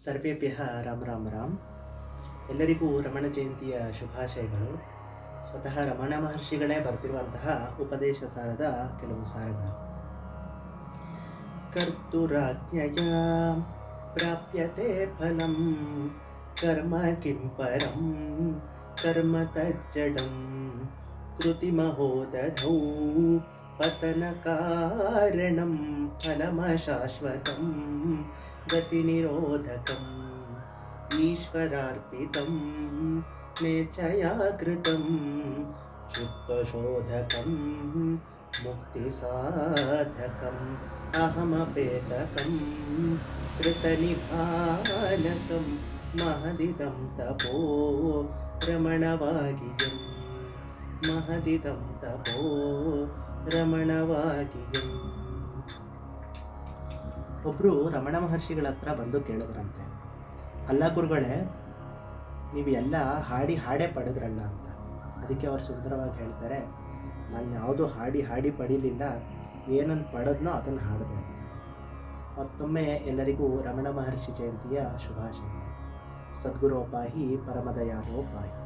ಸರ್ವೇಭ್ಯಃ ರಾಮ್ ರಾಮ್ ರಾಮ್. ಎಲ್ಲರಿಗೂ ರಮಣ ಜಯಂತಿಯ ಶುಭಾಶಯಗಳು. ಸ್ವತಃ ರಮಣ ಮಹರ್ಷಿಗಳೇ ಬರೆದಿರುವಂತಹ ಉಪದೇಶ ಸಾರದ ಕೆಲವು ಸಾರಗಳು. ಕರ್ತುರಾಜ್ಞಯ ಪ್ರಾಪ್ಯತೆ ಫಲಂ ಕರ್ಮ ಕಿಂ ಪರಂ ಕರ್ಮ ತಜ್ಜಡಂ ಕೃತಿಮಹೋದಧೌ ಪತನ ಕಾರಣಂ ಫಲಮಶಾಶ್ವತಂ ಗತಿ ನಿರೋಧಕಂ ಈಶ್ವರಾರ್ಪಿತಂ ನೇಚ್ಛಯಾ ಕೃತಂ ಚಿತ್ತಶೋಧಕಂ ಮುಕ್ತಿಸಾಧಕಂ ಅಹಮಪೇತಕಂ ಕೃತನಿಭಾನಕಂ ಮಹದಿದಂ ತಪೋ ರಮಣವಾಗಿಯಂ ಮಹದಿದಂ ತಪೋ ರಮಣವಾಗಿಯಂ. ಒಬ್ಬರು ರಮಣ ಮಹರ್ಷಿಗಳ ಹತ್ರ ಬಂದು ಕೇಳಿದ್ರಂತೆ, ಅಲ್ಲ ಗುರುಗಳೇ, ನೀವು ಎಲ್ಲ ಹಾಡೇ ಪಡೆದ್ರಲ್ಲ ಅಂತ. ಅದಕ್ಕೆ ಅವ್ರು ಸುಂದರವಾಗಿ ಹೇಳ್ತಾರೆ, ನಾನು ಯಾವುದು ಹಾಡಿ ಪಡೀಲಿಲ್ಲ, ಏನನ್ನು ಪಡೆದ್ನೋ ಅದನ್ನು ಹಾಡಿದೆ ಅಂತ. ಮತ್ತೊಮ್ಮೆ ಎಲ್ಲರಿಗೂ ರಮಣ ಮಹರ್ಷಿ ಜಯಂತಿಯ ಶುಭಾಶಯ. ಸದ್ಗುರು ಪಾಹಿ ಪರಮದಯಾಳೋ ಪಾಹಿ.